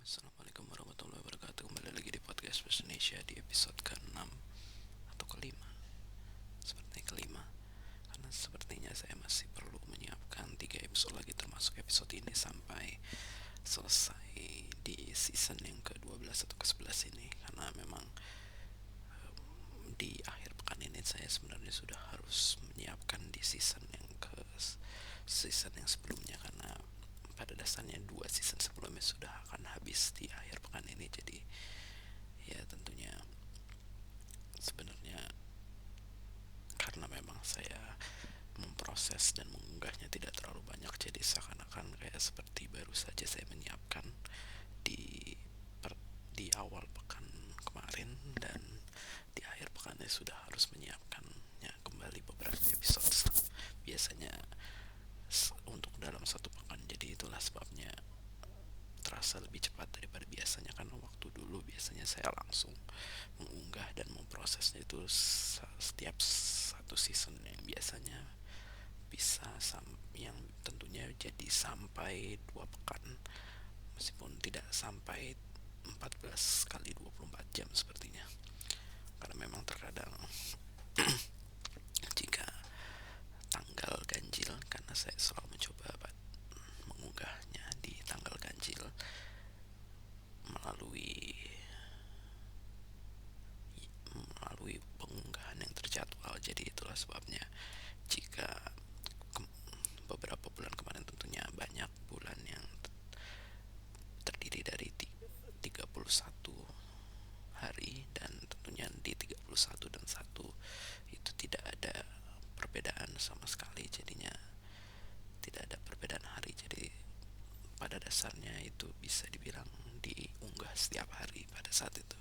Assalamualaikum warahmatullahi wabarakatuh. Kembali lagi di podcast Bahasa Indonesia di episode ke-6 atau kelima. Sepertinya kelima. Karena sepertinya saya masih perlu menyiapkan 3 episode lagi termasuk episode ini sampai selesai di season yang ke-12 atau ke-11 ini. Karena memang di akhir pekan ini saya sebenarnya sudah harus menyiapkan di season yang sebelumnya, karena pada dasarnya 2 season sebelumnya sudah akan habis di akhir pekan ini. Jadi ya tentunya sebenarnya karena memang saya memproses dan mengunggahnya tidak terlalu banyak, jadi seakan-akan kayak seperti baru saja saya menyiapkan di di awal pekan kemarin, dan di akhir pekannya sudah harus menyiapkannya kembali beberapa episode biasanya untuk dalam satu pekan. Jadi itulah sebabnya terasa lebih cepat daripada biasanya, karena waktu dulu biasanya saya langsung mengunggah dan memprosesnya itu setiap satu season yang biasanya bisa yang tentunya jadi sampai 2 pekan, meskipun tidak sampai 14 kali 24 jam sepertinya, karena memang terkadang jika tanggal ganjil, karena saya selalu mencoba mengunggahnya di tanggal ganjil melalui pengunggahan yang terjadwal. Jadi itulah sebabnya jika beberapa bulan kemarin tentunya banyak bulan yang terdiri dari 31 hari, dan tentunya di 31 dan 1 itu tidak ada perbedaan sama sekali, jadinya tidak ada perbedaan hari. Jadi pada dasarnya itu bisa dibilang diunggah setiap hari pada saat itu.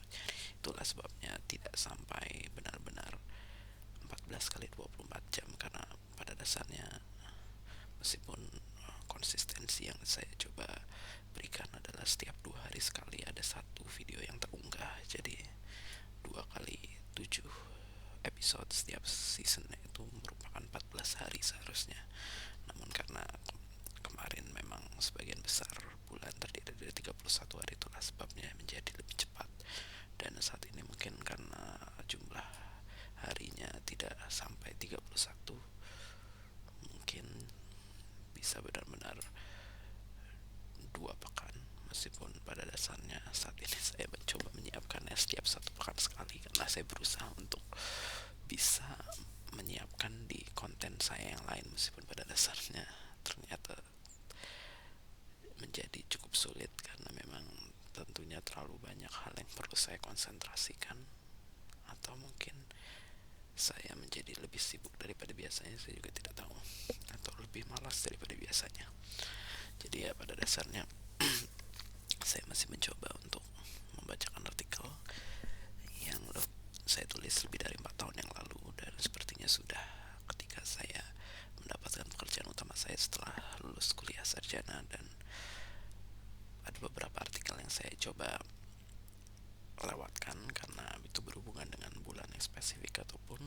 Itulah sebabnya tidak sampai benar-benar 14 kali 24 jam, karena pada dasarnya meskipun konsistensi yang saya coba berikan adalah setiap 2 hari sekali ada satu video yang terunggah, jadi 2 kali 7 episode setiap seasonnya itu merupakan 14 hari seharusnya. Namun karena kemarin memang sebagian besar bulan terdiri dari 31 hari, itulah sebabnya menjadi lebih cepat. Dan saat ini mungkin karena jumlah harinya tidak sampai 31, mungkin bisa benar-benar 2 pekan, meskipun pada dasarnya saat ini saya mencoba menyiapkannya setiap 1 pekan sekali, karena saya berusaha untuk bisa menyiapkan di konten saya yang lain, meskipun pada dasarnya ternyata menjadi cukup sulit karena memang tentunya terlalu banyak hal yang perlu saya konsentrasikan, atau mungkin saya menjadi lebih sibuk daripada biasanya, saya juga tidak tahu, atau lebih malas daripada biasanya. Jadi ya pada dasarnya saya masih mencoba untuk membacakan artikel yang saya tulis lebih dari 4 tahun yang lalu, dan sepertinya sudah ketika saya mendapatkan pekerjaan utama saya setelah lulus kuliah sarjana. Dan ada beberapa artikel yang saya coba lewatkan karena itu berhubungan dengan bulan yang spesifik ataupun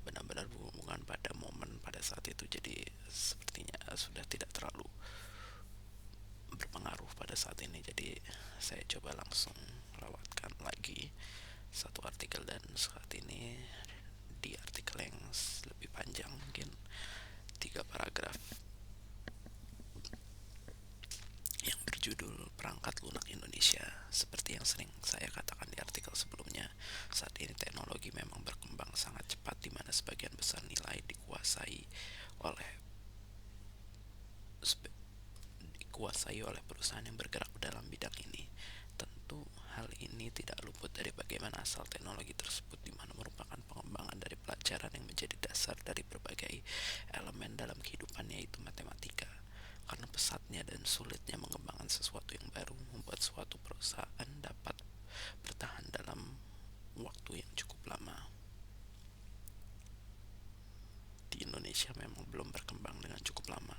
benar-benar berhubungan pada momen pada saat itu, jadi sepertinya sudah tidak terlalu berpengaruh pada saat ini. Jadi saya coba langsung lewatkan lagi satu artikel, dan saat ini di artikel yang lebih panjang, mungkin 3 paragraf, yang berjudul Perangkat Lunak Indonesia. Seperti yang sering saya katakan di artikel sebelumnya, saat ini teknologi memang berkembang sangat cepat, di mana sebagian besar nilai dikuasai oleh perusahaan yang bergerak dalam bidang ini. Tentu hal ini tidak luput dari bagaimana asal teknologi tersebut, di mana merupakan pengembangan dari pelajaran yang menjadi dasar dari berbagai elemen dalam kehidupan, yaitu matematika. Karena pesatnya dan sulitnya mengembangkan sesuatu yang baru membuat suatu perusahaan dapat bertahan dalam waktu yang cukup lama. Di Indonesia memang belum berkembang dengan cukup lama,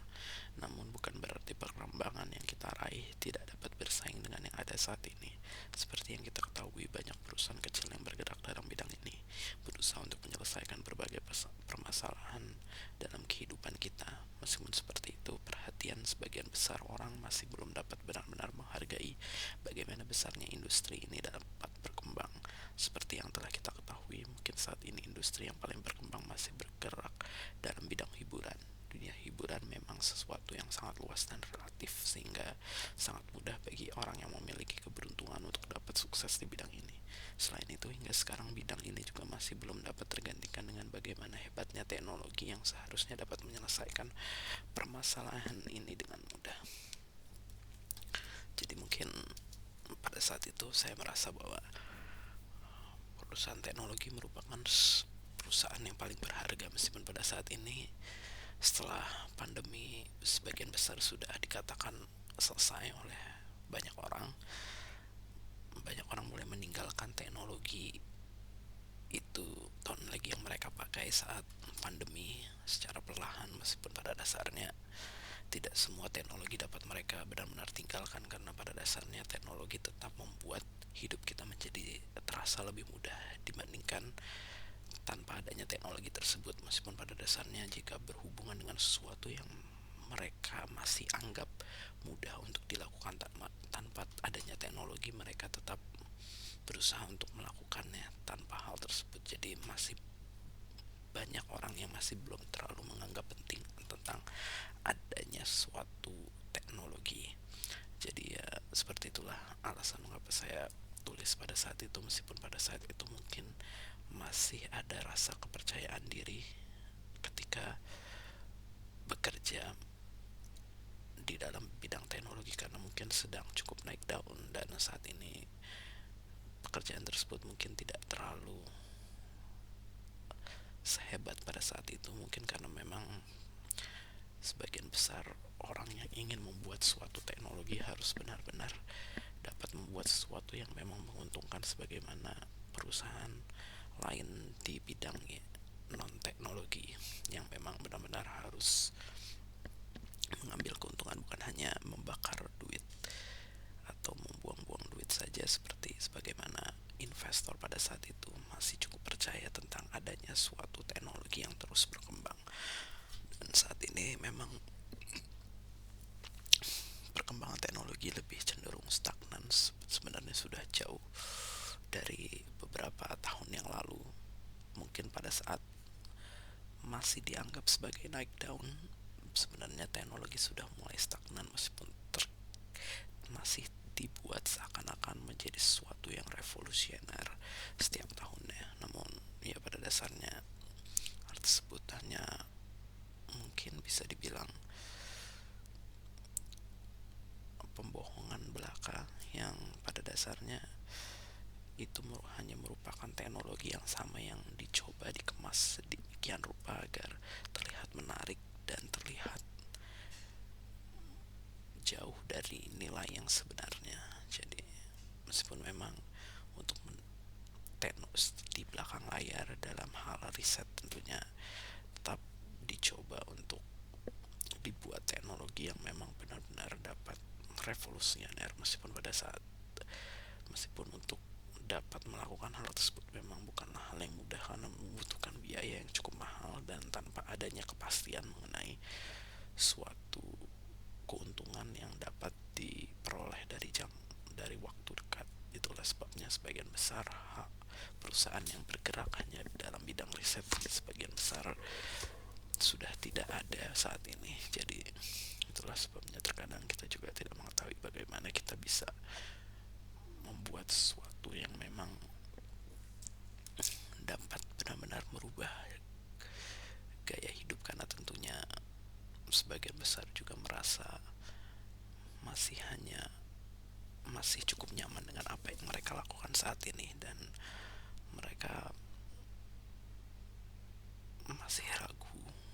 namun bukan berarti perkembangan yang kita raih tidak dapat bersaing dengan yang ada saat ini. Seperti yang kita ketahui, banyak perusahaan kecil yang bergerak dalam bidang ini berusaha untuk menyelesaikan berbagai permasalahan dalam kehidupan kita. Meskipun seperti itu, perhatian sebagian besar orang masih belum dapat benar-benar menghargai besarnya industri ini dapat berkembang. Seperti yang telah kita ketahui, mungkin saat ini industri yang paling berkembang masih bergerak dalam bidang hiburan. Dunia hiburan memang sesuatu yang sangat luas dan relatif, sehingga sangat mudah bagi orang yang memiliki keberuntungan untuk dapat sukses di bidang ini. Selain itu, hingga sekarang bidang ini juga masih belum dapat tergantikan dengan bagaimana hebatnya teknologi yang seharusnya dapat menyelesaikan permasalahan ini dengan mudah. Jadi mungkin pada saat itu saya merasa bahwa perusahaan teknologi merupakan perusahaan yang paling berharga, meskipun pada saat ini setelah pandemi sebagian besar sudah dikatakan selesai oleh banyak orang. Banyak orang mulai meninggalkan teknologi itu tahun lagi yang mereka pakai saat pandemi secara perlahan, meskipun pada dasarnya tidak semua teknologi dapat mereka benar-benar tinggalkan, karena pada dasarnya teknologi tetap membuat hidup kita menjadi terasa lebih mudah dibandingkan tanpa adanya teknologi tersebut. Meskipun pada dasarnya jika berhubungan dengan sesuatu yang mereka masih anggap mudah untuk dilakukan tanpa adanya teknologi, mereka tetap berusaha untuk melakukannya tanpa hal tersebut. Jadi masih banyak orang yang masih belum terlalu menganggap penting tentang adanya suatu teknologi. Jadi ya seperti itulah alasan mengapa saya tulis pada saat itu, meskipun pada saat itu mungkin masih ada rasa kepercayaan diri ketika bekerja di dalam bidang teknologi, karena mungkin sedang cukup naik daun, dan saat ini pekerjaan tersebut mungkin tidak terlalu sehebat pada saat itu. Mungkin karena memang sebagian besar orang yang ingin membuat suatu teknologi harus benar-benar dapat membuat sesuatu yang memang menguntungkan, sebagaimana perusahaan lain di bidang non teknologi yang memang benar-benar harus mengambil keuntungan, bukan hanya membakar duit atau membuang-buang duit saja, seperti sebagaimana investor pada saat itu masih cukup percaya tentang adanya suatu teknologi yang terus berkembang. Dan saat ini memang perkembangan teknologi lebih cenderung stagnan, sebenarnya sudah jauh dari beberapa tahun yang lalu. Mungkin pada saat masih dianggap sebagai naik daun, sebenarnya teknologi sudah mulai stagnan, meskipun masih dibuat seakan-akan menjadi sesuatu yang revolusioner setiap tahunnya. Namun ya pada dasarnya hal tersebut hanya mungkin bisa dibilang pembohongan belaka, yang pada dasarnya itu hanya merupakan teknologi yang sama yang dicoba dikemas sedemikian rupa agar terlihat menarik dan terlihat jauh dari nilai yang sebenarnya. Jadi meskipun memang untuk di belakang layar dalam hal riset tentunya tetap dicoba untuk dibuat teknologi yang memang benar-benar dapat revolusioner, meskipun untuk dapat melakukan hal tersebut memang bukanlah hal yang mudah, karena membutuhkan biaya yang cukup mahal, dan tanpa adanya kepastian mengenai suatu keuntungan yang dapat diperoleh dari waktu dekat. Itulah sebabnya sebagian besar perusahaan yang bergerak hanya dalam bidang riset sebagian besar sudah tidak ada saat ini. Jadi itulah sebabnya terkadang kita juga tidak mengetahui bagaimana kita bisa membuat sesuatu yang memang dapat benar-benar merubah gaya hidup, karena tentunya sebagian besar juga merasa masih cukup nyaman dengan apa yang mereka lakukan saat ini, dan mereka masih ragu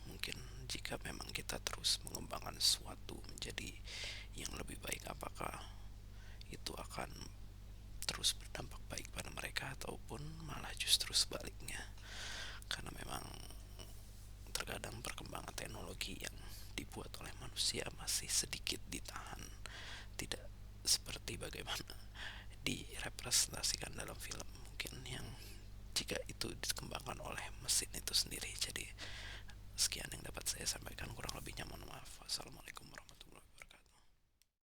mungkin jika memang kita terus mengembangkan sesuatu menjadi yang lebih baik, apakah itu akan terus berdampak baik pada mereka ataupun malah justru sebaliknya. Karena memang terkadang perkembangan teknologi yang dibuat oleh manusia masih sedikit ditahan, tidak seperti bagaimana direpresentasikan dalam film mungkin yang jika itu dikembangkan oleh mesin itu sendiri. Jadi sekian yang dapat saya sampaikan, kurang lebihnya mohon maaf. Wassalamualaikum warahmatullahi wabarakatuh.